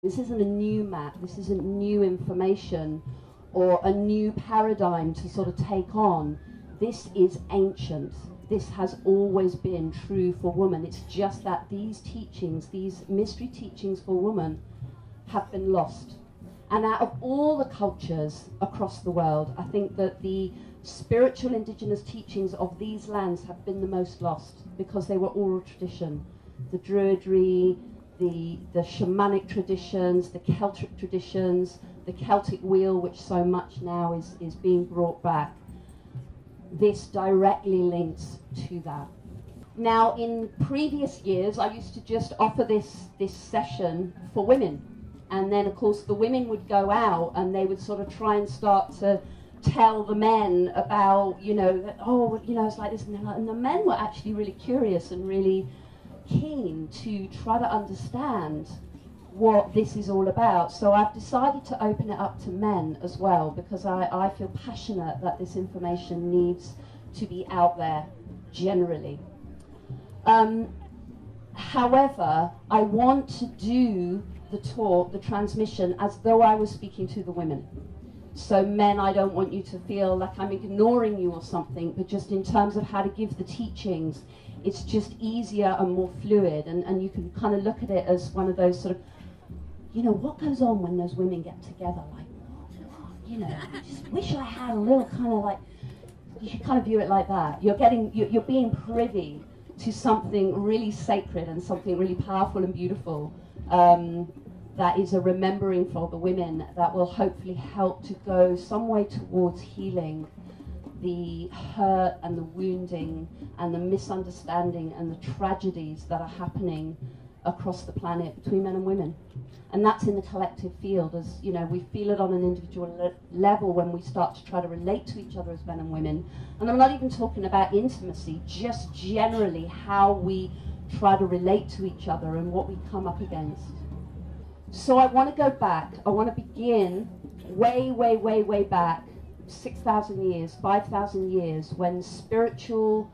This isn't a new map, this isn't new information or a new paradigm to sort of take on. This is ancient. This has always been true for women. It's just that these teachings, these mystery teachings for women, have been lost. And out of all the cultures across the world, I think that the spiritual indigenous teachings of these lands have been the most lost because they were oral tradition. The Druidry, the shamanic traditions, the Celtic traditions, the Celtic wheel, which so much now is being brought back. This directly links to that. Now, in previous years, I used to just offer this session for women. And then, of course, the women would go out and they would sort of try and start to tell the men about, you know, that, oh, you know, it's like this. And the men were actually really curious and really keen to try to understand what this is all about. So I've decided to open it up to men as well, because I feel passionate that this information needs to be out there generally. However, I want to do the talk, the transmission, as though I was speaking to the women. So men, I don't want you to feel like I'm ignoring you or something, but just in terms of how to give the teachings, it's just easier and more fluid, and you can kind of look at it as one of those sort of, you know, what goes on when those women get together, like, you know, I just wish I had a little kind of like, you should kind of view it like that. You're being privy to something really sacred and something really powerful and beautiful, that is a remembering for the women that will hopefully help to go some way towards healing the hurt and the wounding and the misunderstanding and the tragedies that are happening across the planet between men and women. And that's in the collective field, as you know, we feel it on an individual level when we start to try to relate to each other as men and women. And I'm not even talking about intimacy, just generally how we try to relate to each other and what we come up against. So I want to go back, I want to begin way, way, way, way back, 6,000 years, 5,000 years, when the spiritual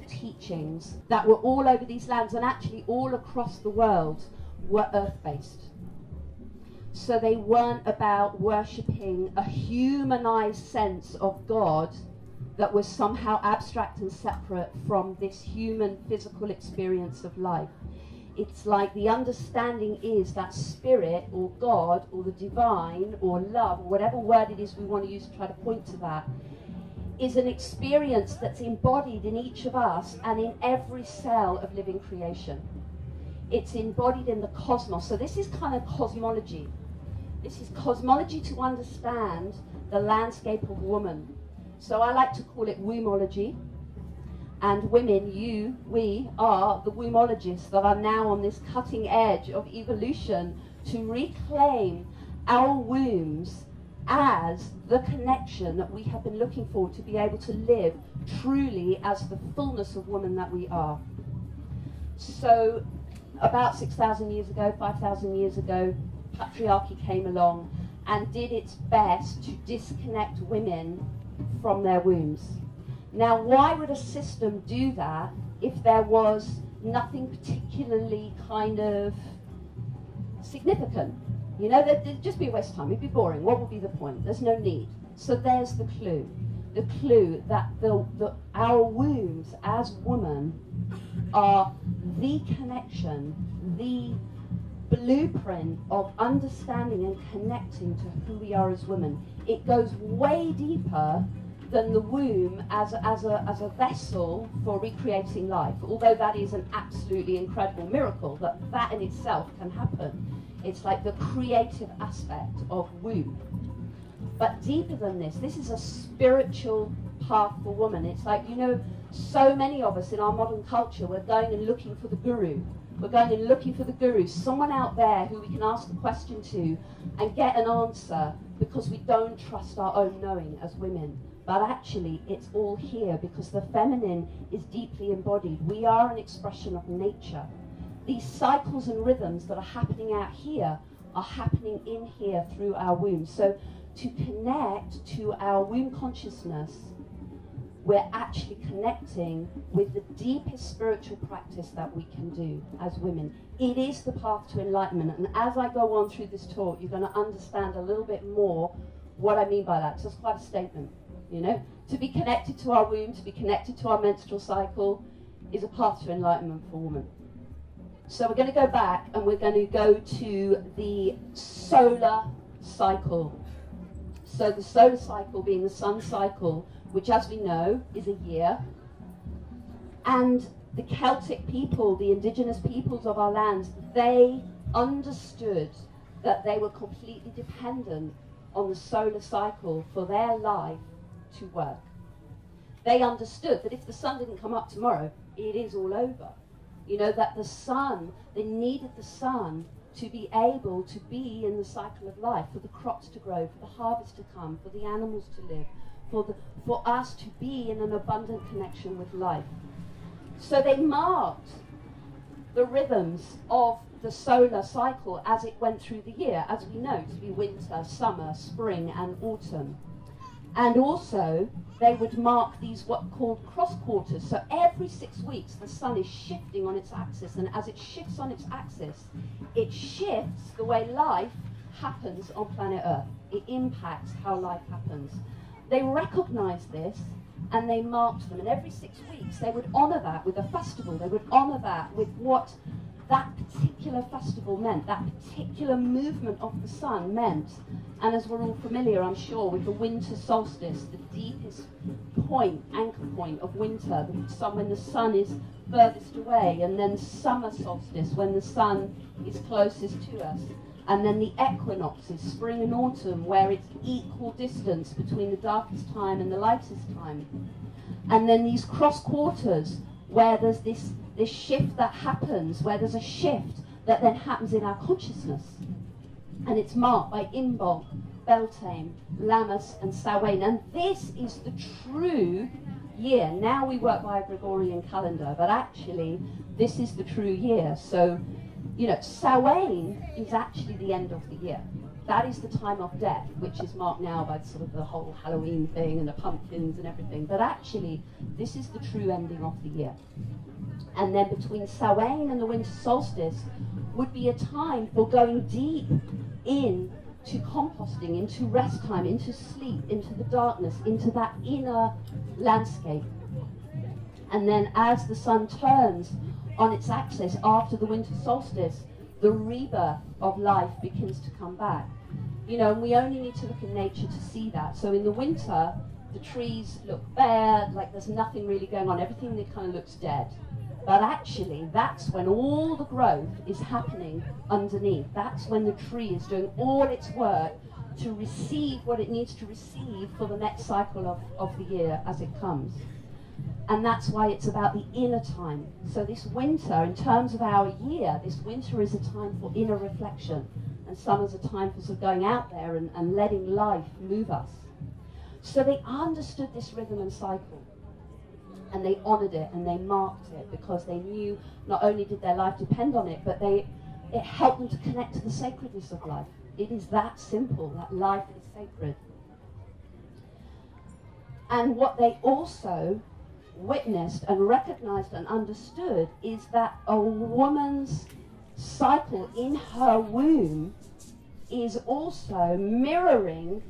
teachings that were all over these lands and actually all across the world were earth-based. So they weren't about worshipping a humanized sense of God that was somehow abstract and separate from this human physical experience of life. It's like the understanding is that spirit or God or the divine or love, or whatever word it is we want to use to try to point to that, is an experience that's embodied in each of us and in every cell of living creation. It's embodied in the cosmos. So this is kind of cosmology. This is cosmology to understand the landscape of woman. So I like to call it wombology. And women, we are the wombologists that are now on this cutting edge of evolution to reclaim our wombs as the connection that we have been looking for to be able to live truly as the fullness of woman that we are. So about 6,000 years ago, 5,000 years ago, patriarchy came along and did its best to disconnect women from their wombs. Now, why would a system do that if there was nothing particularly kind of significant? You know, it'd just be a waste of time, it'd be boring. What would be the point? There's no need. So there's the clue that our wombs as women are the connection, the blueprint of understanding and connecting to who we are as women. It goes way deeper than the womb as a vessel for recreating life, although that is an absolutely incredible miracle that in itself can happen. It's like the creative aspect of womb. But deeper than this is a spiritual path for woman. It's like, you know, so many of us in our modern culture, we're going and looking for the guru. We're going and looking for the guru, someone out there who we can ask the question to and get an answer, because we don't trust our own knowing as women. But actually, it's all here because the feminine is deeply embodied. We are an expression of nature. These cycles and rhythms that are happening out here are happening in here through our womb. So to connect to our womb consciousness, we're actually connecting with the deepest spiritual practice that we can do as women. It is the path to enlightenment, and as I go on through this talk, you're going to understand a little bit more what I mean by that, because it's quite a statement, you know. To be connected to our womb, to be connected to our menstrual cycle, is a path to enlightenment for women. So we're going to go back, and we're going to go to the solar cycle. So the solar cycle being the sun cycle, which, as we know, is a year. And the Celtic people, the indigenous peoples of our lands, they understood that they were completely dependent on the solar cycle for their life to work. They understood that if the sun didn't come up tomorrow, it is all over. You know, that the sun, they needed the sun to be able to be in the cycle of life, for the crops to grow, for the harvest to come, for the animals to live, for us to be in an abundant connection with life. So they marked the rhythms of the solar cycle as it went through the year, as we know, to be winter, summer, spring, and autumn. And also, they would mark these what called cross quarters. So every 6 weeks, the sun is shifting on its axis, and as it shifts on its axis, it shifts the way life happens on planet Earth. It impacts how life happens. They recognized this, and they marked them. And every 6 weeks, they would honor that with a festival. They would honor that with what that particular festival meant, that particular movement of the sun meant. And as we're all familiar, I'm sure, with the winter solstice, the deepest point, anchor point of winter, when the sun is furthest away, and then summer solstice, when the sun is closest to us, and then the equinoxes, spring and autumn, where it's equal distance between the darkest time and the lightest time. And then these cross quarters, where there's this shift that happens, where there's a shift that then happens in our consciousness. And it's marked by Imbolc, Beltane, Lammas, and Samhain. And this is the true year. Now we work by a Gregorian calendar, but actually this is the true year. So, you know, Samhain is actually the end of the year. That is the time of death, which is marked now by sort of the whole Halloween thing and the pumpkins and everything. But actually, this is the true ending of the year. And then between Samhain and the winter solstice would be a time for going deep into composting, into rest time, into sleep, into the darkness, into that inner landscape. And then as the sun turns on its axis after the winter solstice, the rebirth of life begins to come back. You know, and we only need to look in nature to see that. So in the winter, the trees look bare, like there's nothing really going on. Everything that kind of looks dead. But actually, that's when all the growth is happening underneath. That's when the tree is doing all its work to receive what it needs to receive for the next cycle of the year as it comes. And that's why it's about the inner time. So this winter, in terms of our year, this winter is a time for inner reflection. And summer's a time for sort of going out there and letting life move us. So they understood this rhythm and cycle. And they honored it and they marked it because they knew not only did their life depend on it, but it helped them to connect to the sacredness of life. It is that simple, that life is sacred. And what they also witnessed and recognized and understood is that a woman's cycle in her womb is also mirroring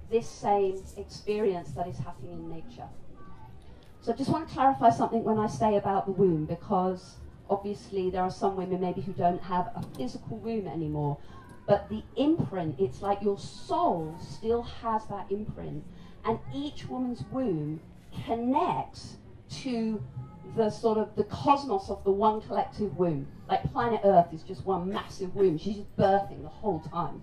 this same experience that is happening in nature. So I just want to clarify something when I say about the womb, because obviously there are some women maybe who don't have a physical womb anymore, but the imprint, it's like your soul still has that imprint, and each woman's womb connects to the sort of the cosmos of the one collective womb. Like planet Earth is just one massive womb. She's just birthing the whole time.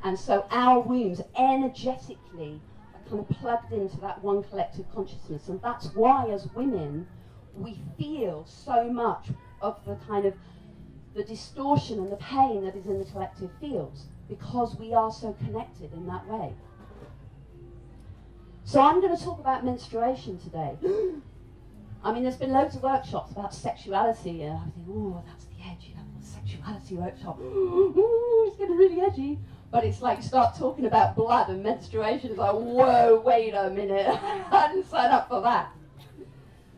And so our wombs energetically are kind of plugged into that one collective consciousness. And that's why as women, we feel so much of the kind of the distortion and the pain that is in the collective fields, because we are so connected in that way. So I'm going to talk about menstruation today. I mean, there's been loads of workshops about sexuality, and I think, oh, that's the edge, you know, sexuality workshop. Ooh, it's getting really edgy. But it's like you start talking about blood and menstruation, it's like, whoa, wait a minute, I didn't sign up for that.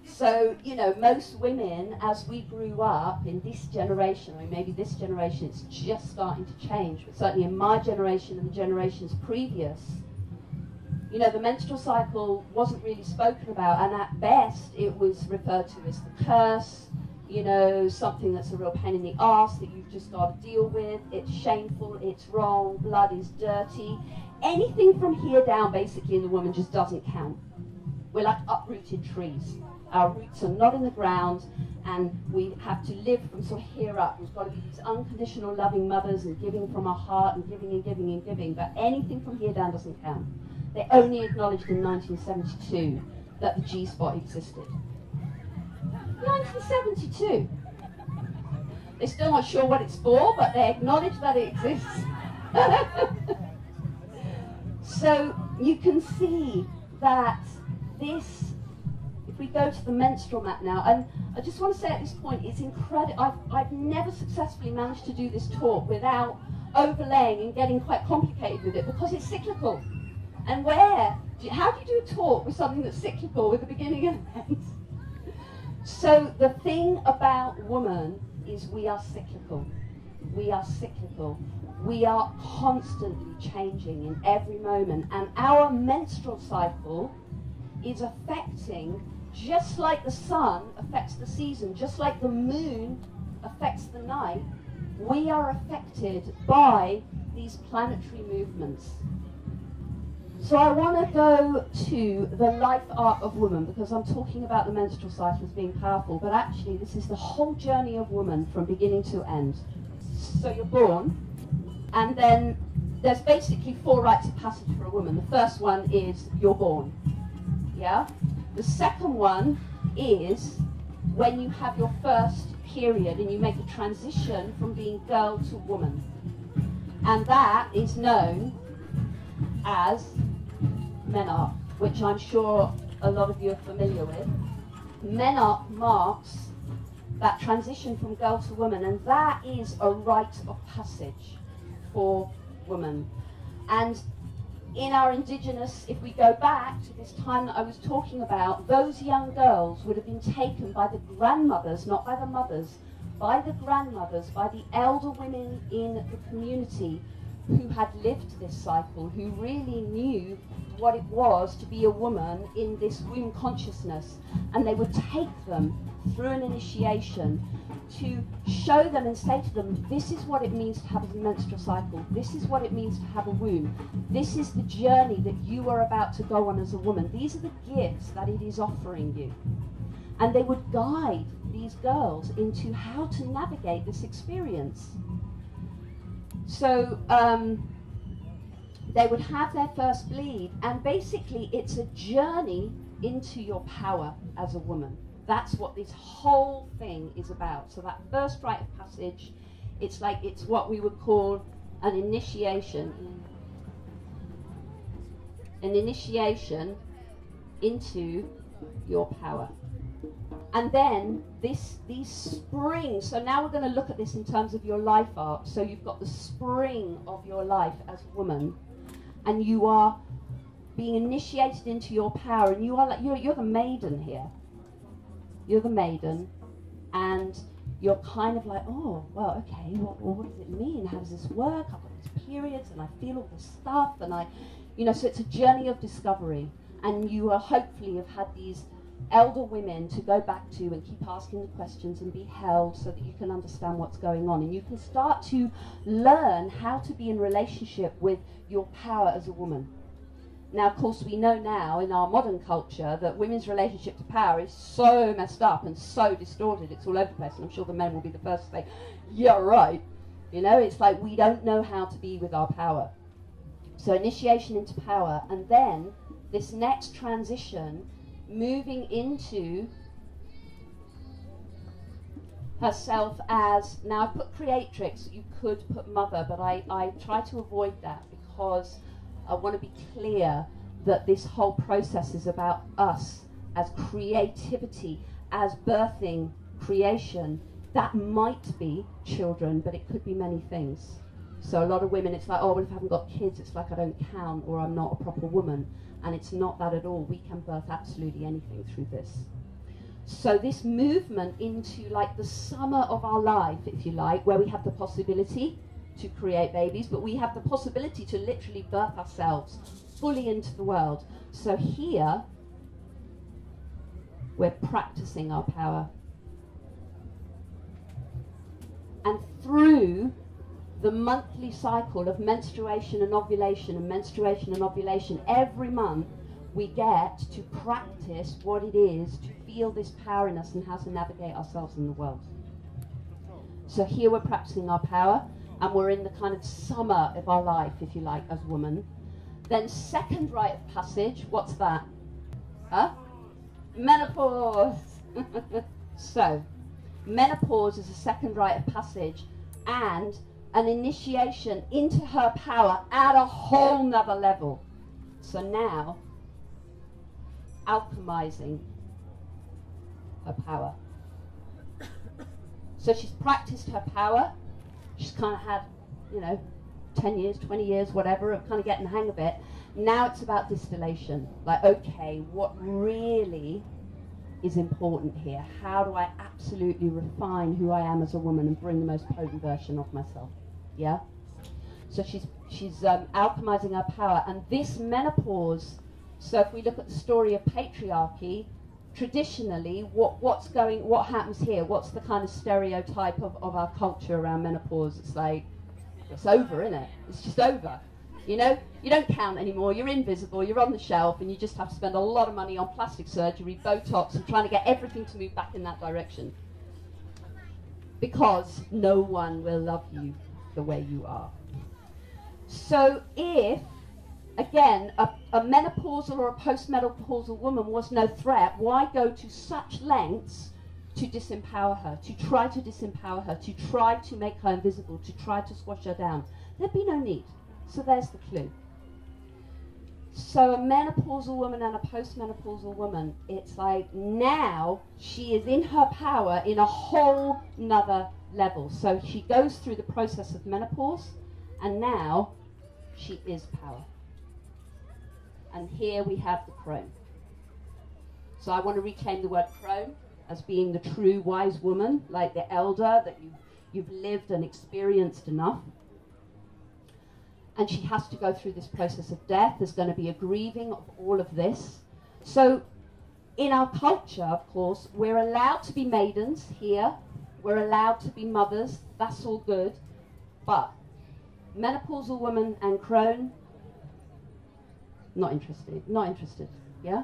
So, you know, most women, as we grew up in this generation, I mean, maybe this generation, it's just starting to change, but certainly in my generation and the generations previous, you know, the menstrual cycle wasn't really spoken about, and at best it was referred to as the curse, you know, something that's a real pain in the arse that you've just got to deal with. It's shameful, it's wrong, blood is dirty. Anything from here down, basically, in the woman just doesn't count. We're like uprooted trees. Our roots are not in the ground, and we have to live from sort of here up. We've got to be these unconditional loving mothers and giving from our heart and giving and giving and giving, but anything from here down doesn't count. They only acknowledged in 1972 that the G-spot existed. 1972. They're still not sure what it's for, but they acknowledge that it exists. So you can see that this, if we go to the menstrual map now, and I just want to say at this point, it's incredible. I've never successfully managed to do this talk without overlaying and getting quite complicated with it, because it's cyclical. And how do you do a talk with something that's cyclical with a beginning and an end? So the thing about woman is we are cyclical. We are cyclical. We are constantly changing in every moment. And our menstrual cycle is affecting, just like the sun affects the season, just like the moon affects the night, we are affected by these planetary movements. So I want to go to the life arc of woman, because I'm talking about the menstrual cycle as being powerful, but actually this is the whole journey of woman from beginning to end. So you're born, and then there's basically 4 rites of passage for a woman. The first one is you're born, yeah? The second one is when you have your first period and you make a transition from being girl to woman. And that is known as menarche, which I'm sure a lot of you are familiar with. Menarche marks that transition from girl to woman, and that is a rite of passage for woman. And in our indigenous, if we go back to this time that I was talking about, those young girls would have been taken by the grandmothers, not by the mothers, by the grandmothers, by the elder women in the community who had lived this cycle, who really knew what it was to be a woman in this womb consciousness, and they would take them through an initiation to show them and say to them, this is what it means to have a menstrual cycle, this is what it means to have a womb, this is the journey that you are about to go on as a woman, these are the gifts that it is offering you. And they would guide these girls into how to navigate this experience. So they would have their first bleed, and basically it's a journey into your power as a woman. That's what this whole thing is about. So that first rite of passage, it's what we would call an initiation. An initiation into your power. And then these springs, so now we're going to look at this in terms of your life arc. So you've got the spring of your life as a woman, and you are being initiated into your power, and you are like, you're the maiden here. You're the maiden, and you're kind of like, oh, well, okay, what does it mean? How does this work? I've got these periods, and I feel all this stuff, and so it's a journey of discovery, and you are hopefully have had these elder women to go back to and keep asking the questions and be held so that you can understand what's going on, and you can start to learn how to be in relationship with your power as a woman. Now, of course, we know now in our modern culture that women's relationship to power is so messed up and so distorted, it's all over the place, and I'm sure the men will be the first to say, yeah, right. It's like we don't know how to be with our power. So initiation into power, and then this next transition, moving into herself as, now I put creatrix, you could put mother, but I try to avoid that because I want to be clear that this whole process is about us as creativity, as birthing creation. That might be children, but it could be many things. So a lot of women, it's like, oh, well, if I haven't got kids, it's like I don't count, or I'm not a proper woman. And it's not that at all. We can birth absolutely anything through this. So this movement into like the summer of our life, if you like, where we have the possibility to create babies, but we have the possibility to literally birth ourselves fully into the world. So here, we're practicing our power. And through the monthly cycle of menstruation and ovulation and menstruation and ovulation, every month we get to practice what it is to feel this power in us and how to navigate ourselves in the world. So here we're practicing our power, and we're in the kind of summer of our life, if you like, as women. Then second rite of passage, what's that? Huh? Menopause. So, menopause is a second rite of passage and an initiation into her power at a whole nother level. So now, alchemizing her power. So she's practiced her power. She's kind of had, 10 years, 20 years, whatever, of kind of getting the hang of it. Now it's about distillation. Like, okay, what really is important here? How do I absolutely refine who I am as a woman and bring the most potent version of myself? Yeah? So she's alchemizing her power. And this menopause, so if we look at the story of patriarchy, traditionally, what happens here? What's the kind of stereotype of our culture around menopause? It's like, it's over, isn't it? It's just over. You don't count anymore, you're invisible, you're on the shelf, and you just have to spend a lot of money on plastic surgery, Botox, and trying to get everything to move back in that direction. Because no one will love you the way you are. So if, again, a menopausal or a postmenopausal woman was no threat, why go to such lengths to disempower her, to try to disempower her, to try to make her invisible, to try to squash her down? There'd be no need. So there's the clue. So a menopausal woman and a postmenopausal woman, it's like now she is in her power in a whole nother level. So she goes through the process of menopause, and now she is power. And here we have the crone. So I want to reclaim the word crone as being the true wise woman, like the elder that you've lived and experienced enough. And she has to go through this process of death. There's going to be a grieving of all of this. So in our culture, of course, we're allowed to be maidens here. We're allowed to be mothers. That's all good. But menopausal woman and crone, not interested, yeah?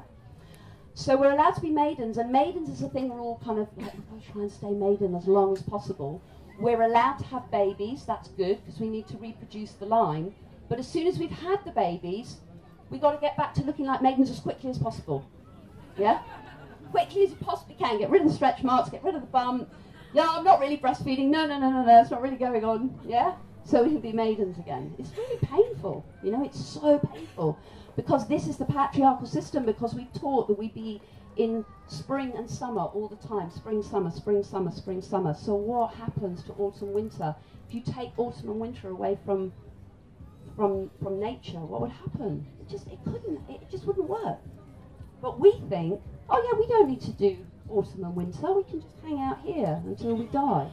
So we're allowed to be maidens, and maidens is a thing we're all kind of like, we've got to try and stay maiden as long as possible. We're allowed to have babies, that's good, because we need to reproduce the line. But as soon as we've had the babies, we've got to get back to looking like maidens as quickly as possible. Yeah? Quickly as you possibly can. Get rid of the stretch marks, get rid of the bum. Yeah, I'm not really breastfeeding. No, it's not really going on. Yeah? So we can be maidens again. It's really painful. It's so painful. Because this is the patriarchal system, because we've taught that we be in spring and summer all the time. Spring, summer, spring, summer, spring, summer. So what happens to autumn, winter? If you take autumn and winter away from nature, what would happen? It just wouldn't work. But we think, oh yeah, we don't need to do autumn and winter. We can just hang out here until we die.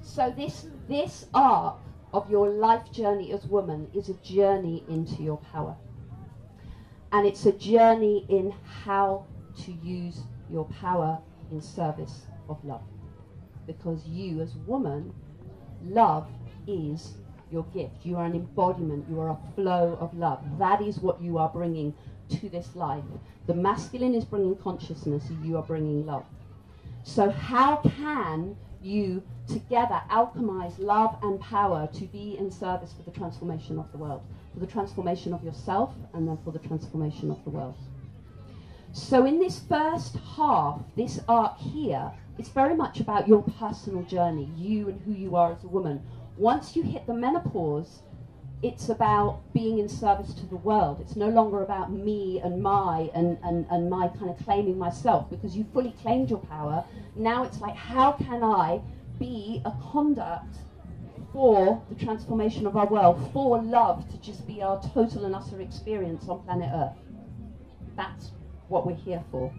So this arc of your life journey as woman is a journey into your power. And it's a journey in how to use your power in service of love. Because you as woman, love is your gift. You are an embodiment. You are a flow of love. That is what you are bringing to this life. The masculine is bringing consciousness. You are bringing love. So how can you together alchemize love and power to be in service for the transformation of the world, for the transformation of yourself, and then for the transformation of the world? So in this first half, this arc here, it's very much about your personal journey, you and who you are as a woman. Once you hit the menopause, it's about being in service to the world. It's no longer about me and my and my kind of claiming myself, because you fully claimed your power. Now it's like, how can I be a conduct for the transformation of our world, for love to just be our total and utter experience on planet Earth? That's what we're here for.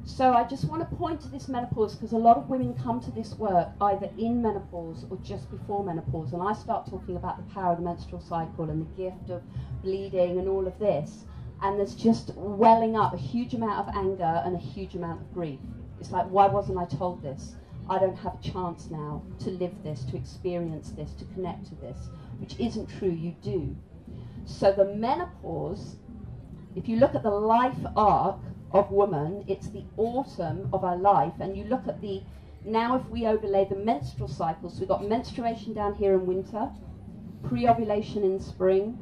So I just want to point to this menopause, because a lot of women come to this work either in menopause or just before menopause, and I start talking about the power of the menstrual cycle and the gift of bleeding and all of this, and there's just welling up a huge amount of anger and a huge amount of grief. It's like, why wasn't I told this? I don't have a chance now to live this, to experience this, to connect to this, which isn't true. You do. So the menopause, if you look at the life arc of woman, it's the autumn of our life, and you look at the, now if we overlay the menstrual cycle, so we've got menstruation down here in winter, pre-ovulation in spring,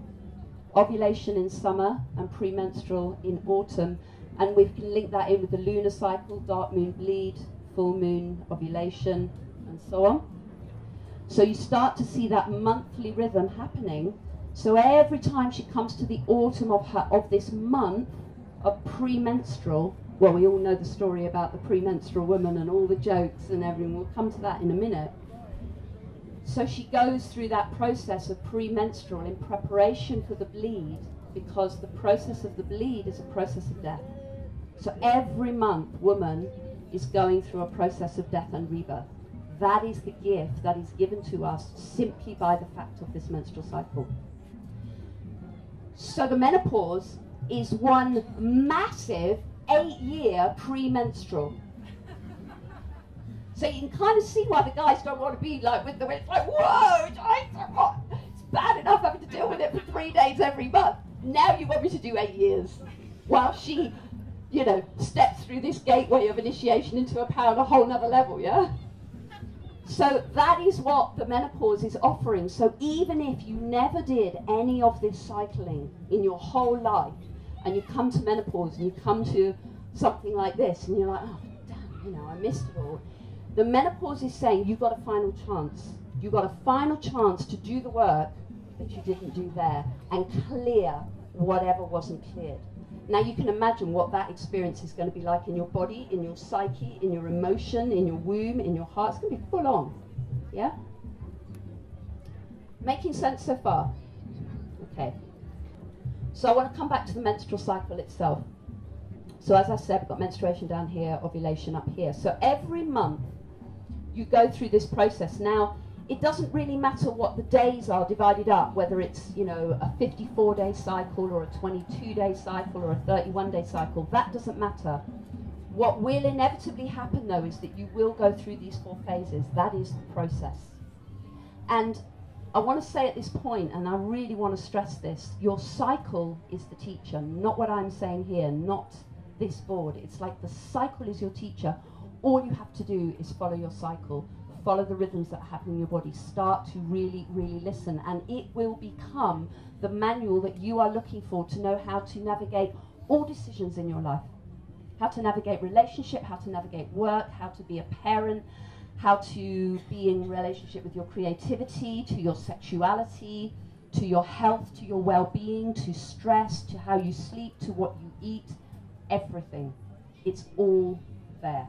ovulation in summer, and premenstrual in autumn, and we can link that in with the lunar cycle, dark moon bleed, full moon ovulation, and so on. So you start to see that monthly rhythm happening. So every time she comes to the autumn of this month of premenstrual, well, we all know the story about the premenstrual woman and all the jokes and everything. We'll come to that in a minute. So she goes through that process of premenstrual in preparation for the bleed, because the process of the bleed is a process of death. So every month, woman is going through a process of death and rebirth. That is the gift that is given to us simply by the fact of this menstrual cycle. So the menopause is one massive 8-year premenstrual. So you can kind of see why the guys don't want to be like with the, it's like, whoa, it's bad enough having to deal with it for 3 days every month. Now you want me to do 8 years while she, you know, steps through this gateway of initiation into a power on a whole nother level, yeah? So that is what the menopause is offering. So even if you never did any of this cycling in your whole life, and you come to menopause and you come to something like this, and you're like, oh, damn, you know, I missed it all. The menopause is saying you've got a final chance. You've got a final chance to do the work that you didn't do there and clear whatever wasn't cleared. Now you can imagine what that experience is going to be like in your body, in your psyche, in your emotion, in your womb, in your heart. It's going to be full on. Yeah? Making sense so far? Okay. So I want to come back to the menstrual cycle itself. So as I said, we've got menstruation down here, ovulation up here. So every month you go through this process. Now, it doesn't really matter what the days are divided up, whether it's, you know, a 54-day cycle or a 22-day cycle or a 31-day cycle. That doesn't matter. What will inevitably happen, though, is that you will go through these 4 phases. That is the process. And I want to say at this point, and I really want to stress this, your cycle is the teacher, not what I'm saying here, not this board. It's like the cycle is your teacher. All you have to do is follow your cycle. Follow the rhythms that happen in your body. Start to really, really listen, and it will become the manual that you are looking for to know how to navigate all decisions in your life. How to navigate relationship, how to navigate work, how to be a parent, how to be in relationship with your creativity, to your sexuality, to your health, to your well-being, to stress, to how you sleep, to what you eat, everything. It's all there.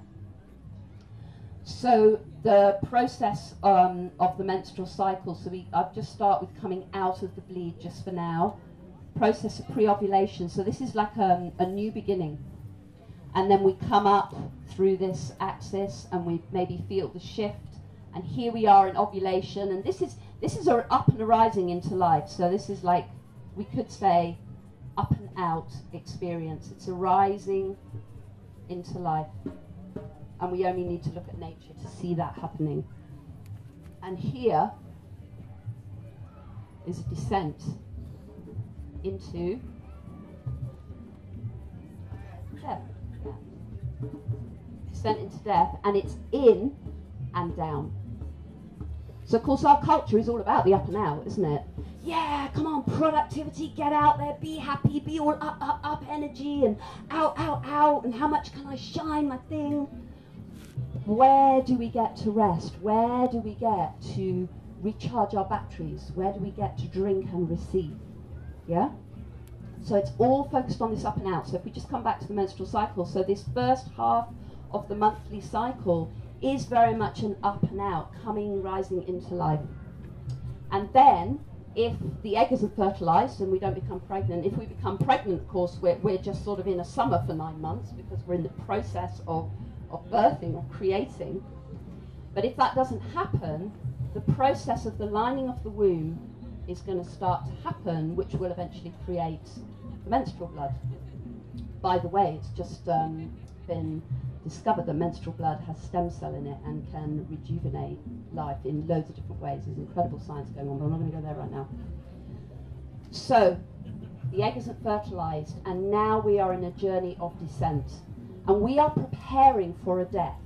So the process of the menstrual cycle, so I'll just start with coming out of the bleed just for now. Process of pre-ovulation, so this is like a new beginning. And then we come up through this axis and we maybe feel the shift. And here we are in ovulation, and this is our up and arising into life. So this is like, we could say, up and out experience. It's arising into life. And we only need to look at nature to see that happening. And here is a descent into death. Yeah. Descent into death, and it's in and down. So of course our culture is all about the up and out, isn't it? Yeah, come on, productivity, get out there, be happy, be all up energy, and out, and how much can I shine my thing? Where do we get to rest? Where do we get to recharge our batteries? Where do we get to drink and receive? Yeah? So it's all focused on this up and out. So if we just come back to the menstrual cycle, so this first half of the monthly cycle is very much an up and out, coming, rising into life. And then, if the egg isn't fertilized and we don't become pregnant, if we become pregnant, of course, we're just sort of in a summer for 9 months because we're in the process of birthing or creating. But if that doesn't happen, the process of the lining of the womb is going to start to happen, which will eventually create the menstrual blood. By the way, it's just been discovered that menstrual blood has stem cell in it and can rejuvenate life in loads of different ways. There's incredible science going on, but I'm not going to go there right now. So, the egg isn't fertilized, and now we are in a journey of descent. And we are preparing for a death.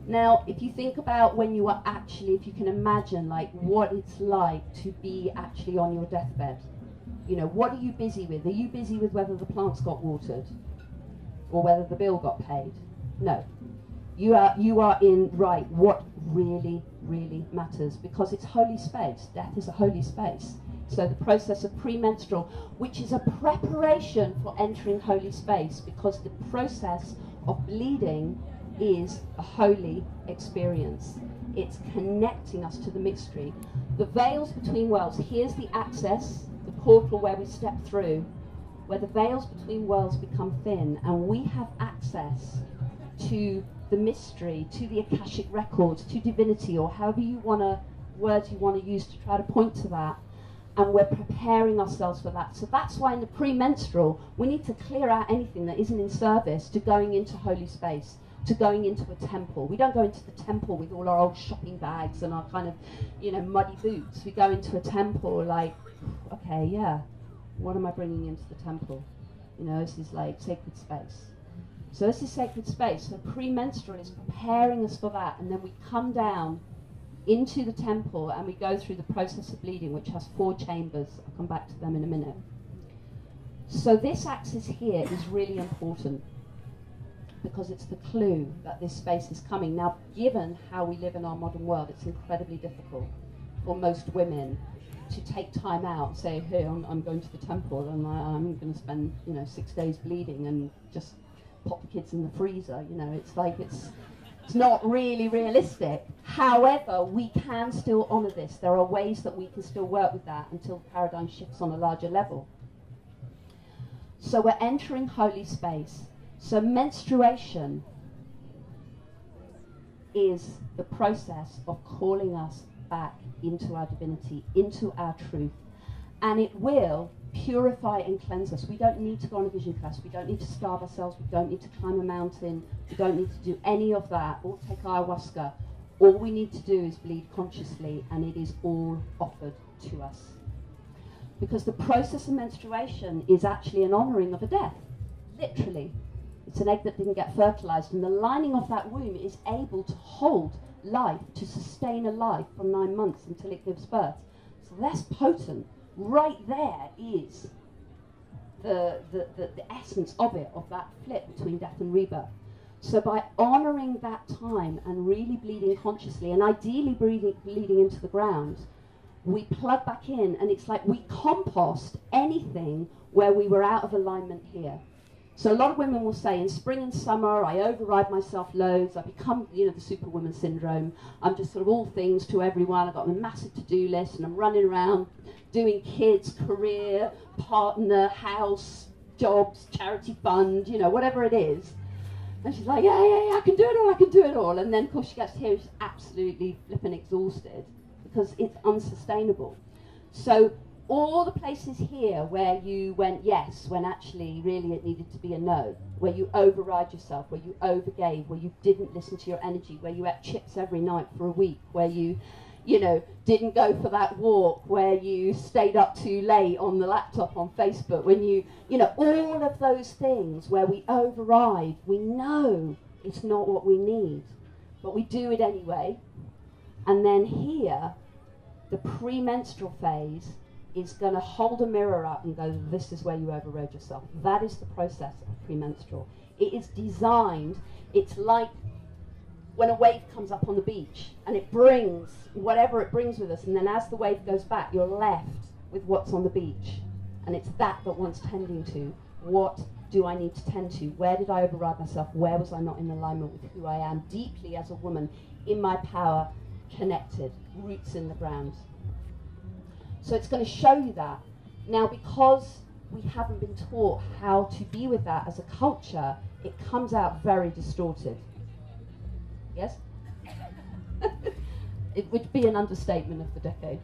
Now, if you think about when you are actually, if you can imagine like what it's like to be actually on your deathbed, you know, what are you busy with? Are you busy with whether the plants got watered or whether the bill got paid? No. You are in, right, what really, really matters, because it's holy space. Death is a holy space. So the process of premenstrual, which is a preparation for entering holy space, because the process of bleeding is a holy experience. It's connecting us to the mystery. The veils between worlds, here's the access, the portal where we step through, where the veils between worlds become thin, and we have access to the mystery, to the Akashic records, to divinity, or however you want to, words you want to use to try to point to that. And we're preparing ourselves for that. So that's why in the premenstrual, we need to clear out anything that isn't in service to going into holy space, to going into a temple. We don't go into the temple with all our old shopping bags and our kind of, you know, muddy boots. We go into a temple like, okay, yeah, what am I bringing into the temple? You know, this is like sacred space. So this is sacred space. So premenstrual is preparing us for that. And then we come down into the temple and we go through the process of bleeding, which has 4 chambers. I'll come back to them in a minute. So this axis here is really important because it's the clue that this space is coming. Now, given how we live in our modern world, it's incredibly difficult for most women to take time out and say, hey, I'm going to the temple and I'm going to spend, you know, 6 days bleeding and just pop the kids in the freezer. You know, it's like it's not really realistic. However, we can still honour this. There are ways that we can still work with that until the paradigm shifts on a larger level. So we're entering holy space. So menstruation is the process of calling us back into our divinity, into our truth. And it will purify and cleanse us. We don't need to go on a vision quest. We don't need to starve ourselves. We don't need to climb a mountain. We don't need to do any of that or take ayahuasca. All we need to do is bleed consciously, and it is all offered to us. Because the process of menstruation is actually an honouring of a death, literally. It's an egg that didn't get fertilized, and the lining of that womb is able to hold life, to sustain a life for 9 months until it gives birth. So that's potent. Right there is the essence of it, of that flip between death and rebirth. So by honouring that time and really bleeding consciously, and ideally bleeding into the ground, we plug back in, and it's like we compost anything where we were out of alignment here. So a lot of women will say, in spring and summer, I override myself loads, I become, you know, the superwoman syndrome. I'm just sort of all things to everyone. I've got a massive to-do list, and I'm running around doing kids, career, partner, house, jobs, charity fund, you know, whatever it is. And she's like, yeah, I can do it all. And then, of course, she gets here, she's absolutely flipping exhausted because it's unsustainable. So all the places here where you went yes, when actually really it needed to be a no, where you override yourself, where you overgave, where you didn't listen to your energy, where you ate chips every night for a week, where you know, didn't go for that walk, where you stayed up too late on the laptop on Facebook, when you know, all of those things where we override, we know it's not what we need, but we do it anyway. And then here, the premenstrual phase is going to hold a mirror up and go, this is where you overrode yourself. That is the process of premenstrual. It is designed, it's like when a wave comes up on the beach and it brings whatever it brings with us, and then as the wave goes back, you're left with what's on the beach. And it's that one's tending to. What do I need to tend to? Where did I override myself? Where was I not in alignment with who I am deeply as a woman, in my power, connected, roots in the ground? So it's going to show you that. Now, because we haven't been taught how to be with that as a culture, it comes out very distorted. Yes? It would be an understatement of the decade.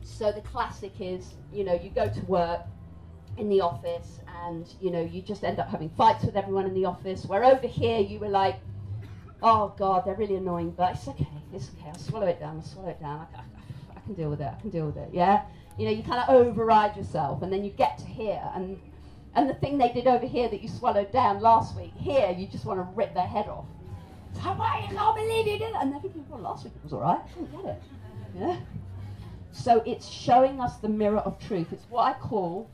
So the classic is, you know, you go to work in the office and, you know, you just end up having fights with everyone in the office, where over here you were like, oh God, they're really annoying, but it's okay, I'll swallow it down, I can deal with it, yeah? You know, you kind of override yourself, and then you get to here, and the thing they did over here that you swallowed down last week, here you just want to rip their head off. It's like, I can't believe you did that. And they're thinking, well, last week it was all right, I didn't get it, yeah? So it's showing us the mirror of truth. It's what I call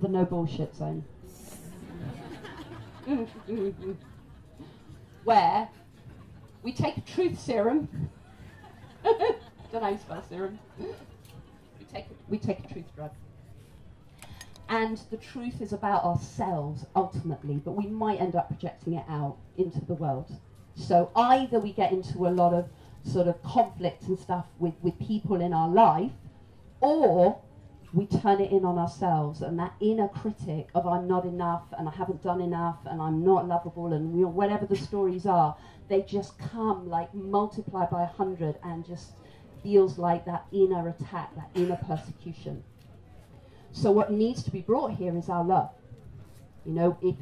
the no bullshit zone. Where we take a truth serum. Don't know how you spell serum. We take a truth drug. And the truth is about ourselves ultimately, but we might end up projecting it out into the world. So either we get into a lot of sort of conflict and stuff with people in our life, or we turn it in on ourselves, and that inner critic of I'm not enough and I haven't done enough and I'm not lovable, and you know, whatever the stories are, they just come like multiplied by 100 and just feels like that inner attack, that inner persecution. So what needs to be brought here is our love. You know, if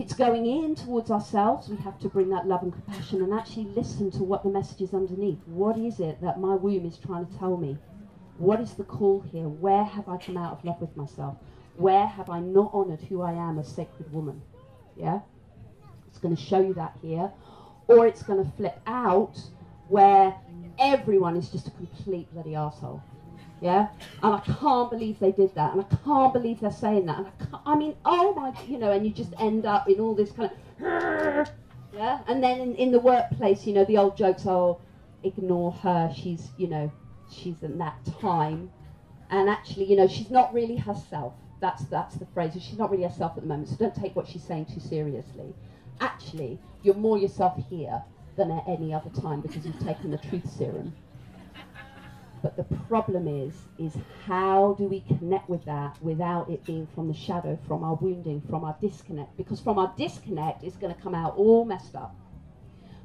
it's going in towards ourselves, we have to bring that love and compassion and actually listen to what the message is underneath. What is it that my womb is trying to tell me? What is the call here? Where have I come out of love with myself? Where have I not honoured who I am as sacred woman? Yeah? It's going to show you that here. Or it's going to flip out where everyone is just a complete bloody arsehole. Yeah? And I can't believe they did that. And I can't believe they're saying that. And I mean, oh my, you know, and you just end up in all this kind of, yeah? And then in the workplace, you know, the old jokes, oh, ignore her, she's, you know, she's in that time. And actually, you know, she's not really herself. That's the phrase. She's not really herself at the moment, so don't take what she's saying too seriously. Actually, you're more yourself here than at any other time because you've taken the truth serum. But the problem is how do we connect with that without it being from the shadow, from our wounding, from our disconnect? Because from our disconnect, it's going to come out all messed up.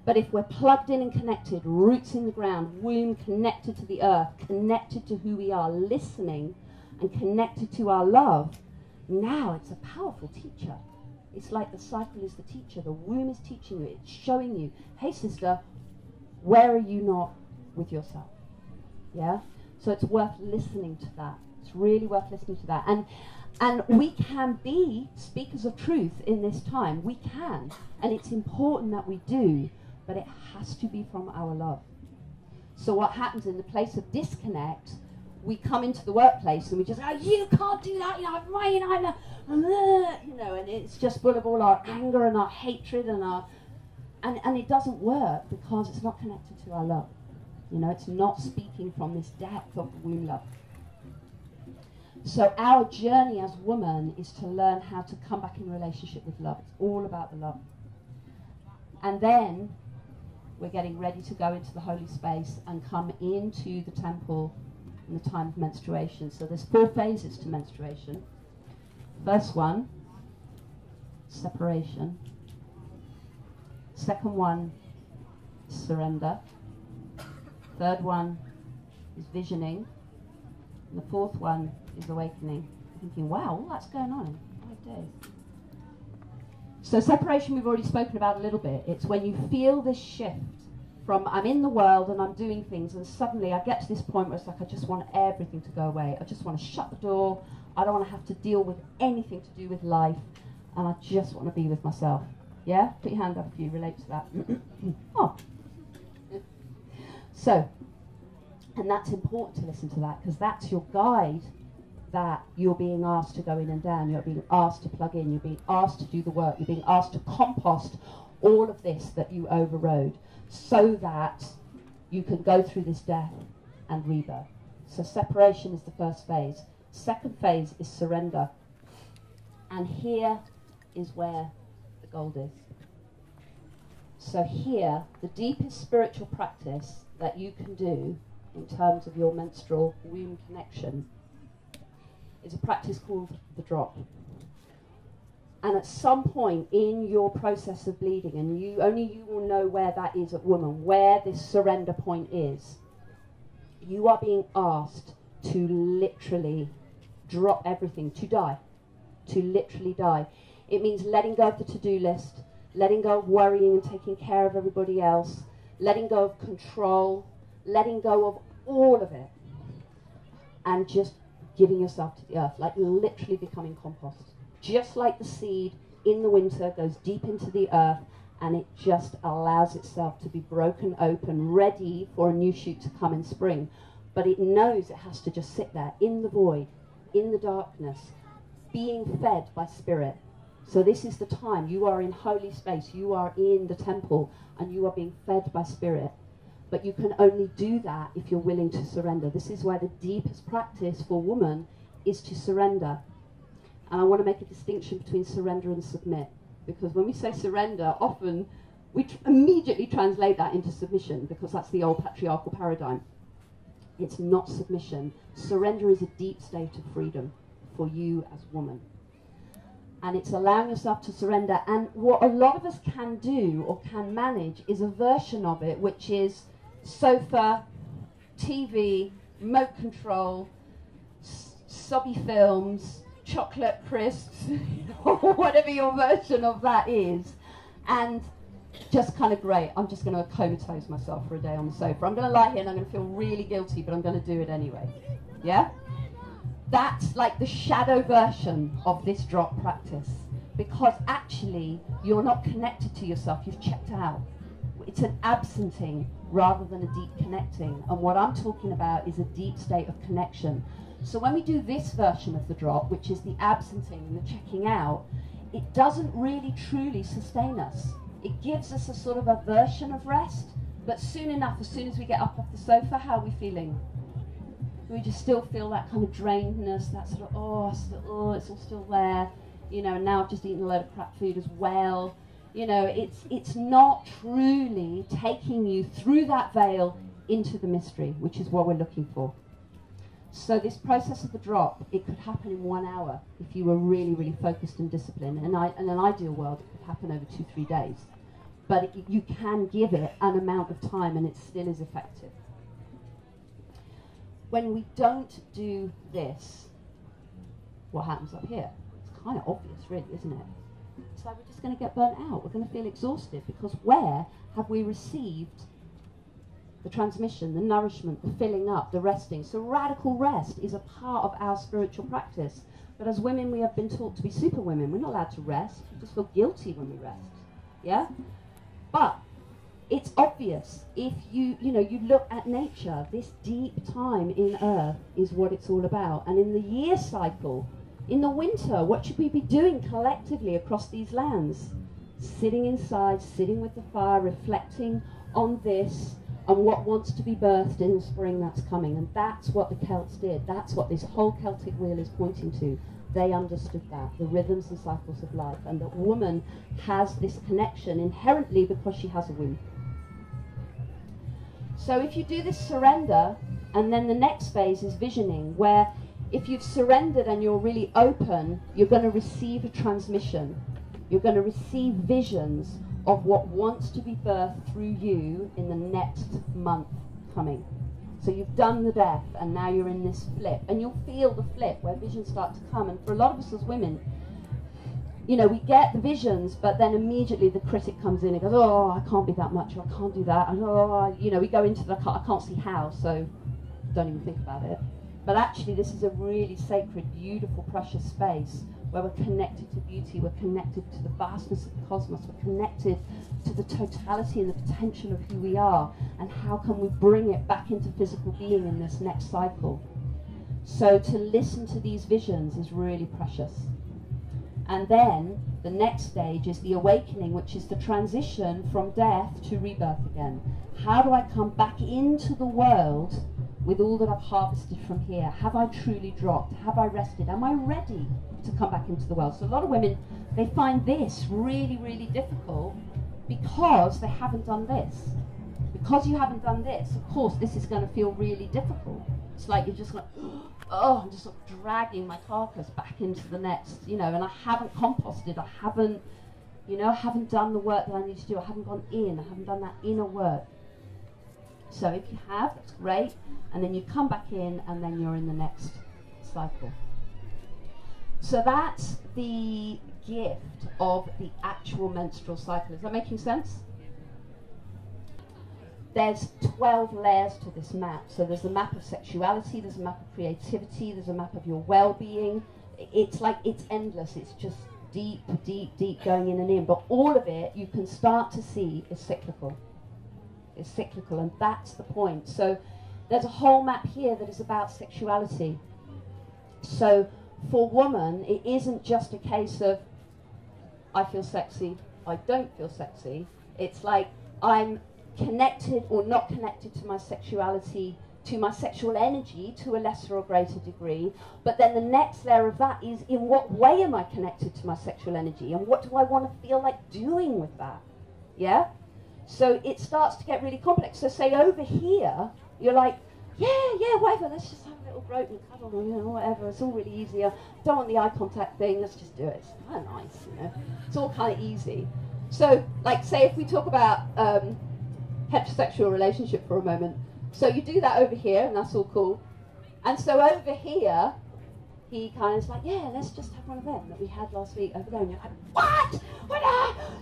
But if we're plugged in and connected, roots in the ground, womb connected to the earth, connected to who we are, listening and connected to our love, now it's a powerful teacher. It's like the cycle is the teacher. The womb is teaching you. It's showing you, hey sister, where are you not with yourself? Yeah? So it's worth listening to that. It's really worth listening to that. And we can be speakers of truth in this time. We can. And it's important that we do. But it has to be from our love. So what happens in the place of disconnect, we come into the workplace and we just, oh, you can't do that, you know, you know, and it's just full of all our anger and our hatred and it doesn't work because it's not connected to our love. You know, it's not speaking from this depth of womb love. So our journey as women is to learn how to come back in relationship with love. It's all about the love. And then we're getting ready to go into the holy space and come into the temple in the time of menstruation. So there's 4 phases to menstruation. First one, separation. Second one, surrender. Third one is visioning. And the fourth one is awakening. Thinking, wow, all that's going on in 5 days. So separation we've already spoken about a little bit. It's when you feel this shift from I'm in the world and I'm doing things and suddenly I get to this point where it's like I just want everything to go away. I just want to shut the door. I don't want to have to deal with anything to do with life and I just want to be with myself. Yeah? Put your hand up if you relate to that. Oh. So, and that's important to listen to that because that's your guide that you're being asked to go in and down, you're being asked to plug in, you're being asked to do the work, you're being asked to compost all of this that you overrode, so that you can go through this death and rebirth. So separation is the first phase. Second phase is surrender. And here is where the gold is. So here, the deepest spiritual practice that you can do in terms of your menstrual womb connection is a practice called the drop. And at some point in your process of bleeding, and only you will know where that is at woman, where this surrender point is, you are being asked to literally drop everything, to die, to literally die. It means letting go of the to-do list, letting go of worrying and taking care of everybody else, letting go of control, letting go of all of it, and just giving yourself to the earth, like literally becoming compost. Just like the seed in the winter goes deep into the earth and it just allows itself to be broken open, ready for a new shoot to come in spring. But it knows it has to just sit there in the void, in the darkness, being fed by spirit. So this is the time. You are in holy space. You are in the temple and you are being fed by spirit. But you can only do that if you're willing to surrender. This is why the deepest practice for woman is to surrender. And I want to make a distinction between surrender and submit. Because when we say surrender, often we immediately translate that into submission, because that's the old patriarchal paradigm. It's not submission. Surrender is a deep state of freedom for you as woman. And it's allowing yourself to surrender. And what a lot of us can do or can manage is a version of it, which is sofa, TV, remote control, sobby films, chocolate crisps, or whatever your version of that is. And just kind of great, I'm just going to comatose myself for a day on the sofa. I'm going to lie here and I'm going to feel really guilty, but I'm going to do it anyway. Yeah? That's like the shadow version of this drop practice, because actually you're not connected to yourself, you've checked out. It's an absenting rather than a deep connecting, and what I'm talking about is a deep state of connection. So when we do this version of the drop, which is the absenting and the checking out, it doesn't really truly sustain us. It gives us a sort of a version of rest, but soon enough, as soon as we get up off the sofa, how are we feeling? We just still feel that kind of drainedness, that sort of, it's all still there, you know, and now I've just eaten a load of crap food as well. You know, it's not truly taking you through that veil into the mystery, which is what we're looking for. So this process of the drop, it could happen in 1 hour if you were really, really focused and disciplined. And in an ideal world, it could happen over 2-3 days. But you can give it an amount of time and it still is effective. When we don't do this, what happens up here? It's kind of obvious, really, isn't it? It's like we're just going to get burnt out. We're going to feel exhausted, because where have we received the transmission, the nourishment, the filling up, the resting? So radical rest is a part of our spiritual practice. But as women, we have been taught to be super women. We're not allowed to rest. We just feel guilty when we rest. Yeah? But it's obvious. If you look at nature, this deep time in earth is what it's all about. And in the year cycle, in the winter, what should we be doing collectively across these lands? Sitting inside, sitting with the fire, reflecting on this and what wants to be birthed in the spring that's coming. And that's what the Celts did. That's what this whole Celtic wheel is pointing to. They understood that, the rhythms and cycles of life, and that woman has this connection inherently because she has a womb. So if you do this surrender, and then the next phase is visioning, where if you've surrendered and you're really open, you're going to receive a transmission. You're going to receive visions of what wants to be birthed through you in the next month coming. So you've done the death, and now you're in this flip, and you'll feel the flip where visions start to come. And for a lot of us as women, you know, we get the visions, but then immediately the critic comes in and goes, oh, I can't be that much, or I can't do that, and oh, you know, we go into the, I can't see how, so don't even think about it. But actually, this is a really sacred, beautiful, precious space where we're connected to beauty, we're connected to the vastness of the cosmos, we're connected to the totality and the potential of who we are, and how can we bring it back into physical being in this next cycle. So to listen to these visions is really precious. And then the next stage is the awakening, which is the transition from death to rebirth again. How do I come back into the world with all that I've harvested from here? Have I truly dropped? Have I rested? Am I ready to come back into the world? So a lot of women, they find this really, really difficult because they haven't done this. Because you haven't done this, of course, this is going to feel really difficult. It's like you're just like, oh, I'm just sort of dragging my carcass back into the next, you know, and I haven't composted, I haven't, you know, I haven't done the work that I need to do, I haven't gone in, I haven't done that inner work. So if you have, that's great, and then you come back in, and then you're in the next cycle. So that's the gift of the actual menstrual cycle. Is that making sense? There's 12 layers to this map. So there's a map of sexuality, there's a map of creativity, there's a map of your well-being. It's like, it's endless. It's just deep, deep, deep going in and in. But all of it, you can start to see, is cyclical. It's cyclical, and that's the point. So there's a whole map here that is about sexuality. So for woman, it isn't just a case of, I feel sexy, I don't feel sexy. It's like, I'm connected or not connected to my sexuality, to my sexual energy to a lesser or greater degree. But then the next layer of that is, in what way am I connected to my sexual energy, and what do I want to feel like doing with that? Yeah? So it starts to get really complex. So say over here, you're like, yeah, whatever, let's just have a little grope and cuddle, you know, whatever, it's all really easier. Don't want the eye contact thing, let's just do it. It's kind of nice, you know. It's all kind of easy. So, like, say if we talk about heterosexual relationship for a moment. So you do that over here, and that's all cool. And so over here, he kind of is like, yeah, let's just have one of them that we had last week over there. And you're like, what?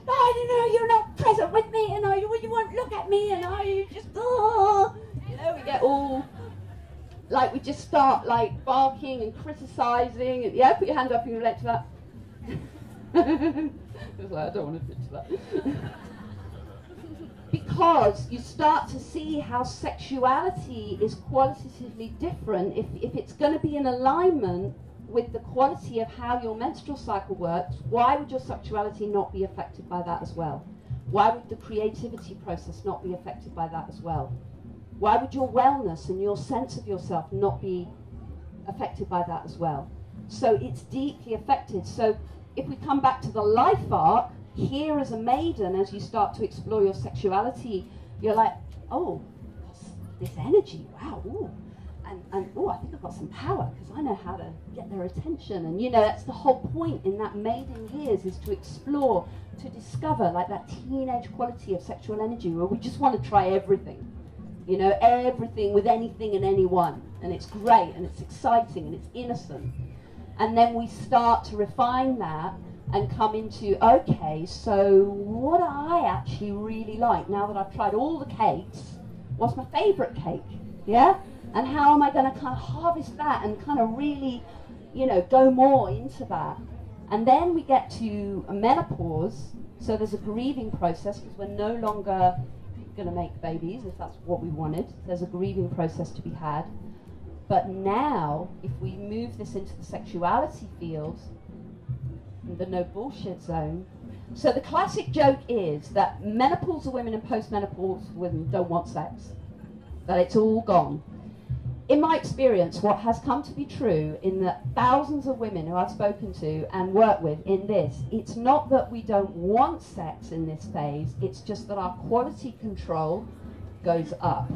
No, you know, you're not present with me, and you won't look at me, and you just, oh. You know, we get all, like, we just start, like, barking and criticising. And, yeah, put your hand up if you relate to that. I was like, I don't want to picture that. Because you start to see how sexuality is qualitatively different. If it's going to be in alignment with the quality of how your menstrual cycle works, why would your sexuality not be affected by that as well? Why would the creativity process not be affected by that as well? Why would your wellness and your sense of yourself not be affected by that as well? So it's deeply affected. So if we come back to the life arc, here as a maiden, as you start to explore your sexuality, you're like, oh, this energy, wow, ooh. And oh, I think I've got some power because I know how to get their attention. And you know, that's the whole point in that maiden years, is to explore, to discover, like, that teenage quality of sexual energy where we just want to try everything. You know, everything with anything and anyone. And it's great, and it's exciting, and it's innocent. And then we start to refine that and come into, okay, so what do I actually really like now that I've tried all the cakes? What's my favourite cake? Yeah? And how am I going to kind of harvest that and kind of really, you know, go more into that? And then we get to a menopause. So there's a grieving process because we're no longer going to make babies, if that's what we wanted. There's a grieving process to be had. But now, if we move this into the sexuality field, the no bullshit zone. So the classic joke is that menopausal women and postmenopausal women don't want sex. That it's all gone. In my experience, what has come to be true in the thousands of women who I've spoken to and worked with in this, it's not that we don't want sex in this phase, it's just that our quality control goes up.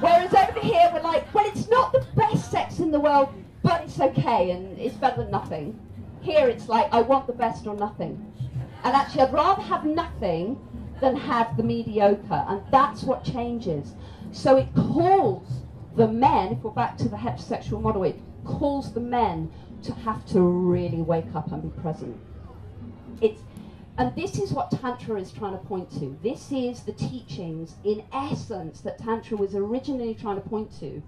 Whereas over here we're like, well, it's not the best sex in the world, but it's okay and it's better than nothing. Here it's like, I want the best or nothing. And actually I'd rather have nothing than have the mediocre, and that's what changes. So it calls the men, if we're back to the heterosexual model, it calls the men to have to really wake up and be present. And this is what Tantra is trying to point to. This is the teachings, in essence, that Tantra was originally trying to point to,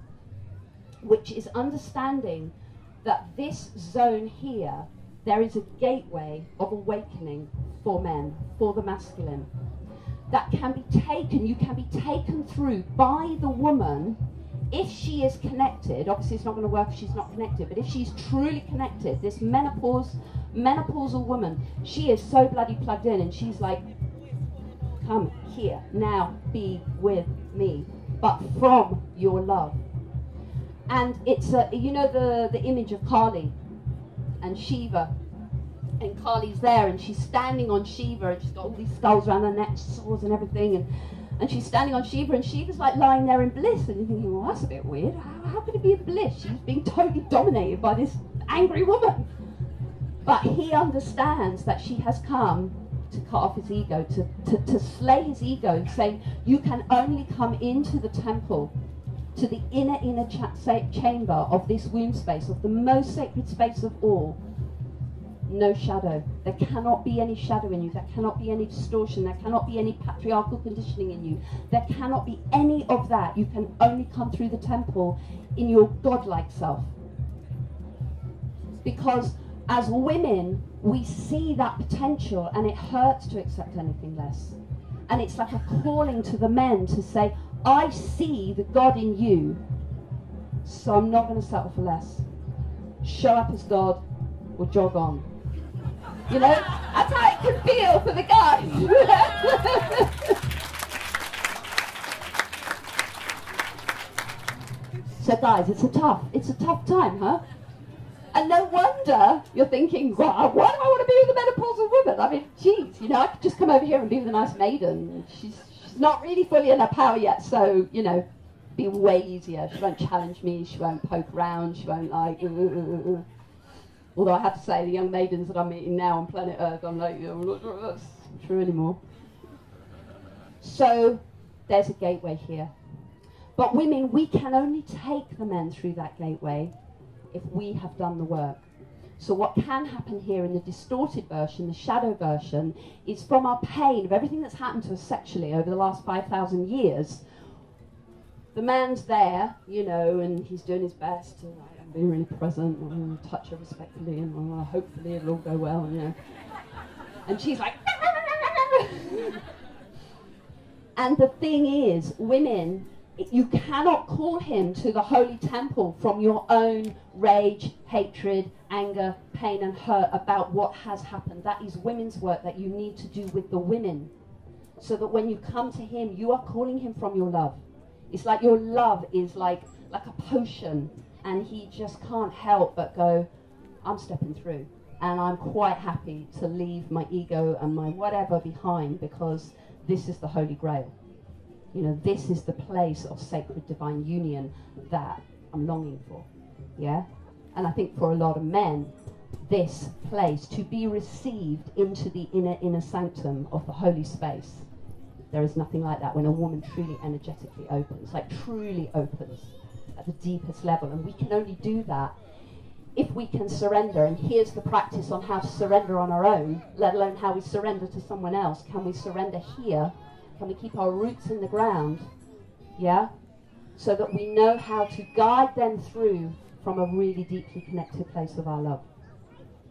which is understanding that this zone here, there is a gateway of awakening for men, for the masculine, that can be taken, you can be taken through by the woman if she is connected, obviously it's not going to work if she's not connected, but if she's truly connected, this menopausal woman, she is so bloody plugged in, and she's like, come here, now be with me, but from your love. And it's, you know the image of Kali and Shiva, and Kali's there, and she's standing on Shiva, and she's got all these skulls around her neck, swords and everything, and she's standing on Shiva, and Shiva's like lying there in bliss, and you're thinking, well, that's a bit weird. How could it be in bliss? She's being totally dominated by this angry woman. But he understands that she has come to cut off his ego, to slay his ego, saying, you can only come into the temple, to the inner chamber of this womb space, of the most sacred space of all. No shadow. There cannot be any shadow in you. There cannot be any distortion. There cannot be any patriarchal conditioning in you. There cannot be any of that. You can only come through the temple in your godlike self. Because as women, we see that potential, and it hurts to accept anything less. And it's like a calling to the men to say, I see the God in you, so I'm not going to settle for less. Show up as God or jog on. You know, that's how it can feel for the guys. So guys, it's a tough time, huh? And no wonder you're thinking, well, why do I want to be with a menopausal woman? I mean, geez, you know, I could just come over here and be with a nice maiden. She's not really fully in her power yet, so, you know, be way easier. She won't challenge me, she won't poke around, she won't like, Although I have to say, the young maidens that I'm meeting now on planet Earth, I'm like, I'm not sure that's true anymore. So, there's a gateway here. But women, we can only take the men through that gateway if we have done the work. So what can happen here in the distorted version, the shadow version, is from our pain of everything that's happened to us sexually over the last 5,000 years, the man's there, you know, and he's doing his best to be really present, and touch her respectfully, and hopefully it'll all go well, you know. And she's like, and the thing is, women, you cannot call him to the holy temple from your own rage, hatred, anger, pain and hurt about what has happened. That is women's work that you need to do with the women. So that when you come to him, you are calling him from your love. It's like your love is like a potion, and he just can't help but go, I'm stepping through. And I'm quite happy to leave my ego and my whatever behind, because this is the Holy Grail. You know, this is the place of sacred divine union that I'm longing for, yeah? And I think for a lot of men, this place, to be received into the inner sanctum of the holy space, there is nothing like that when a woman truly energetically opens, like truly opens at the deepest level. And we can only do that if we can surrender. And here's the practice on how to surrender on our own, let alone how we surrender to someone else. Can we surrender here? Can we keep our roots in the ground, yeah? So that we know how to guide them through from a really deeply connected place of our love.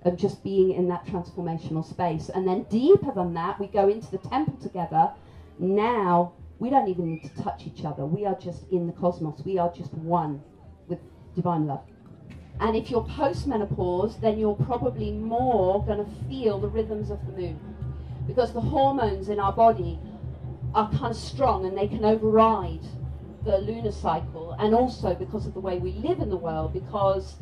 And just being in that transformational space. And then deeper than that, we go into the temple together. Now, we don't even need to touch each other. We are just in the cosmos. We are just one with divine love. And if you're post-menopause, then you're probably more going to feel the rhythms of the moon. Because the hormones in our body are kind of strong, and they can override the lunar cycle, and also because of the way we live in the world, because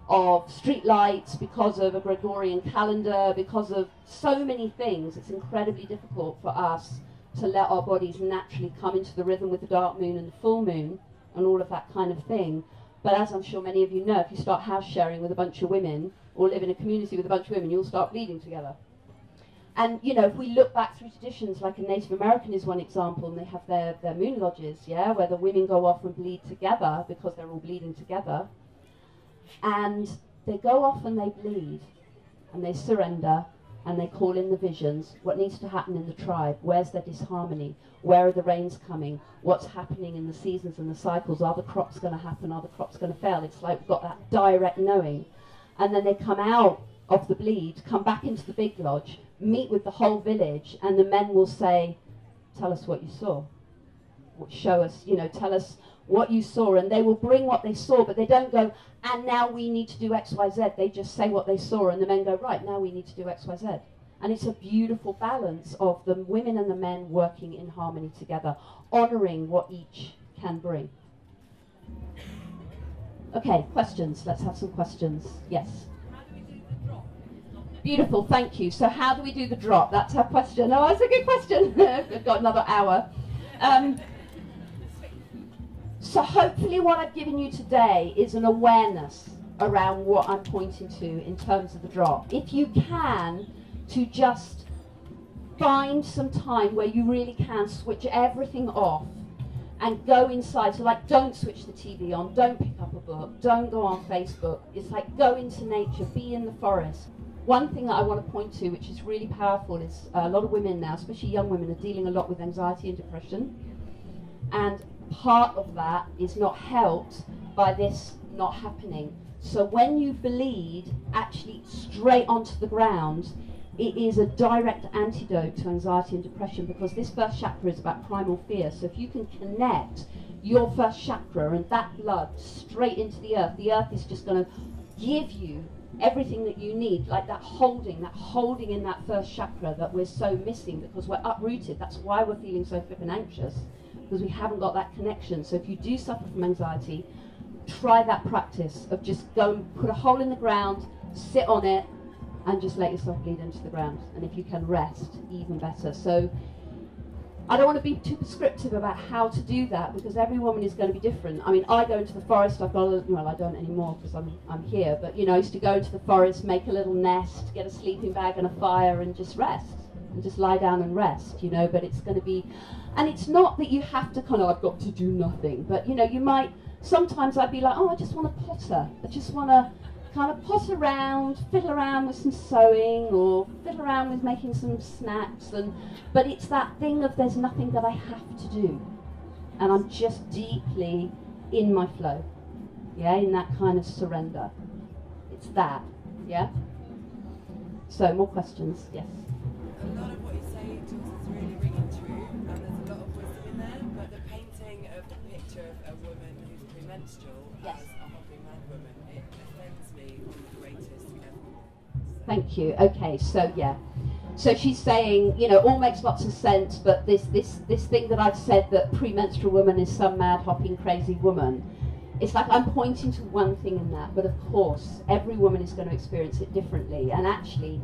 of street lights, because of a Gregorian calendar, because of so many things. It's incredibly difficult for us to let our bodies naturally come into the rhythm with the dark moon and the full moon and all of that kind of thing. But as I'm sure many of you know, if you start house sharing with a bunch of women, or live in a community with a bunch of women, you'll start bleeding together. And, you know, if we look back through traditions, like a Native American is one example, and they have their moon lodges, yeah, where the women go off and bleed together because they're all bleeding together. And they go off and they bleed, and they surrender, and they call in the visions. What needs to happen in the tribe? Where's their disharmony? Where are the rains coming? What's happening in the seasons and the cycles? Are the crops going to happen? Are the crops going to fail? It's like we've got that direct knowing. And then they come out of the bleed, come back into the big lodge, meet with the whole village, and the men will say, tell us what you saw. Show us, you know, tell us what you saw, and they will bring what they saw, but they don't go, and now we need to do X, Y, Z. They just say what they saw, and the men go, right, now we need to do X, Y, Z. And it's a beautiful balance of the women and the men working in harmony together, honouring what each can bring. Okay, questions. Let's have some questions. Yes? How do we do the drop? Beautiful, thank you. So how do we do the drop? That's our question. Oh, that's a good question. We've got another hour. So hopefully what I've given you today is an awareness around what I'm pointing to in terms of the drop. If you can, to just find some time where you really can switch everything off and go inside. So like, don't switch the TV on, don't pick up a book, don't go on Facebook. It's like, go into nature, be in the forest. One thing that I want to point to, which is really powerful, is a lot of women now, especially young women, are dealing a lot with anxiety and depression. And part of that is not helped by this not happening. So when you bleed actually straight onto the ground, it is a direct antidote to anxiety and depression, because this first chakra is about primal fear. So if you can connect your first chakra and that blood straight into the earth is just going to give you everything that you need, like that holding in that first chakra that we're so missing because we're uprooted. That's why we're feeling so flippin' anxious, because we haven't got that connection. So if you do suffer from anxiety, try that practice of just go and put a hole in the ground, sit on it, and just let yourself bleed into the ground. And if you can rest, even better. So I don't want to be too prescriptive about how to do that, because every woman is going to be different. I mean, I go into the forest, I've got a, well, I don't anymore because I'm here, but you know, I used to go into the forest, make a little nest, get a sleeping bag and a fire, and just rest, and just lie down and rest, you know. But it's going to be, and it's not that you have to kind of, I've got to do nothing, but you know, you might, sometimes I'd be like, oh, I just want to potter, I just want to kind of potter around, fiddle around with some sewing, or fiddle around with making some snacks, but it's that thing of there's nothing that I have to do, and I'm just deeply in my flow, yeah, in that kind of surrender. It's that, yeah. So more questions, yes. A lot of what you say, Jules, is really ringing true, and there's a lot of wisdom in there, but the painting of the picture of a woman who's premenstrual Yes. as a hopping mad woman, it offends me on the greatest level. Thank you. Okay, so yeah. So she's saying, you know, all makes lots of sense, but this thing that I've said, that premenstrual woman is some mad, hopping, crazy woman, it's like I'm pointing to one thing in that, but of course, every woman is going to experience it differently. And actually,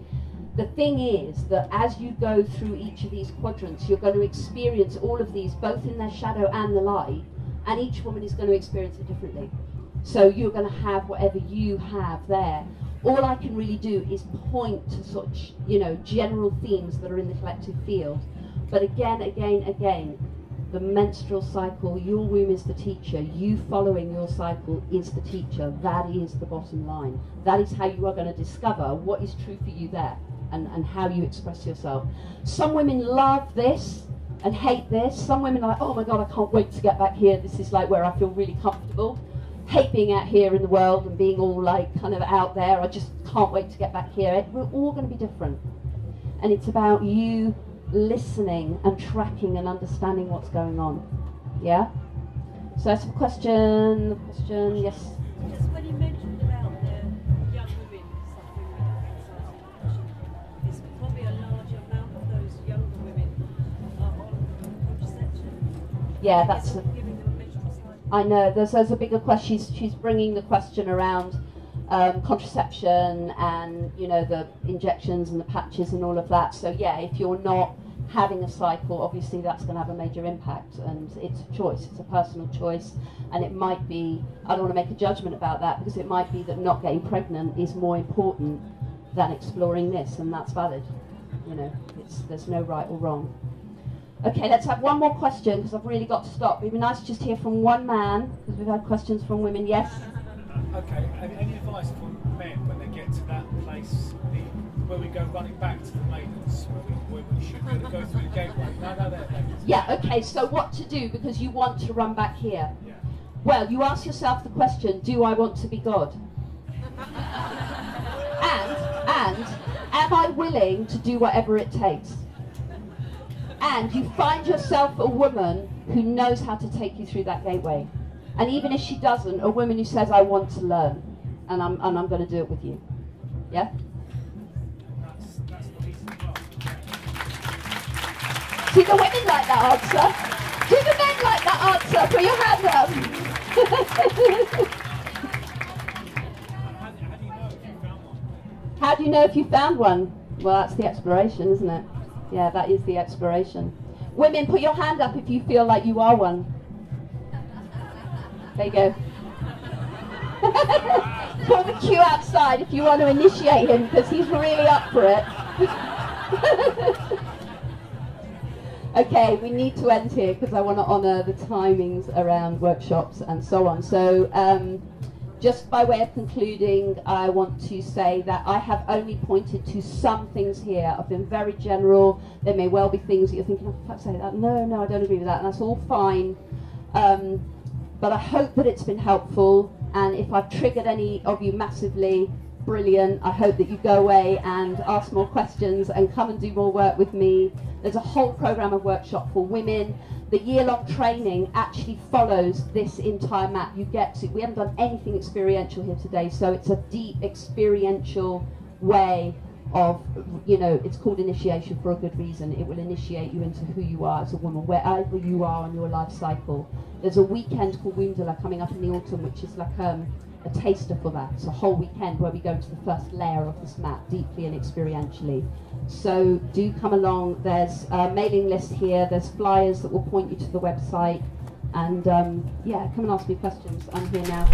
the thing is that as you go through each of these quadrants, you're going to experience all of these, both in their shadow and the light, and each woman is going to experience it differently. So you're going to have whatever you have there. All I can really do is point to sort of, you know, general themes that are in the collective field. But again, the menstrual cycle, your womb is the teacher. You following your cycle is the teacher. That is the bottom line. That is how you are going to discover what is true for you there, and how you express yourself. Some women love this and hate this. Some women are like, oh my God, I can't wait to get back here. This is like where I feel really comfortable. Hate being out here in the world and being all like kind of out there. I just can't wait to get back here. We're all going to be different. And it's about you listening and tracking and understanding what's going on. Yeah? So that's a question, yes? Just when you mentioned about the young women suffering with anxiety and depression, it's probably a larger amount of those younger women are on contraception. Yeah, that's giving them a menstrual cycle. I know, there's a bigger question. She's bringing the question around contraception and, you know, the injections and the patches and all of that. So yeah, if you're not having a cycle, obviously that's going to have a major impact, and it's a choice, it's a personal choice, and it might be, I don't want to make a judgment about that, because it might be that not getting pregnant is more important than exploring this, and that's valid. You know, there's no right or wrong. Okay, let's have one more question, because I've really got to stop. It'd be nice to just hear from one man, because we've had questions from women. Yes? Okay, any advice for men when they get to that place where we go running back to the maidens, where we should be able to go through the gateway? No, there. Yeah, okay, so what to do, because you want to run back here? Yeah. Well, you ask yourself the question, do I want to be God? and am I willing to do whatever it takes? And you find yourself a woman who knows how to take you through that gateway. And even if she doesn't, a woman who says, I want to learn, and I'm going to do it with you. Yeah? That's the piece as well. See, the women like that answer. Do the men like that answer? Put your hand up. How do you know if you found one? Well, that's the exploration, isn't it? Yeah, that is the exploration. Women, put your hand up if you feel like you are one. There you go. Put the queue outside if you want to initiate him, because he's really up for it. Okay, we need to end here because I want to honour the timings around workshops and so on. So just by way of concluding, I want to say that I have only pointed to some things here. I've been very general. There may well be things that you're thinking, oh, fuck's sake, no, I don't agree with that, and that's all fine. But I hope that it's been helpful, and if I've triggered any of you massively, brilliant. I hope that you go away and ask more questions and come and do more work with me. There's a whole program of workshop for women. The year-long training actually follows this entire map. You get to, we haven't done anything experiential here today, so it's a deep experiential way of, you know, it's called initiation for a good reason. It will initiate you into who you are as a woman, wherever you are on your life cycle. There's a weekend called Wombdala coming up in the autumn, which is like a taster for that. It's a whole weekend where we go to the first layer of this map, deeply and experientially. So do come along. There's a mailing list here. There's flyers that will point you to the website. And yeah, come and ask me questions. I'm here now.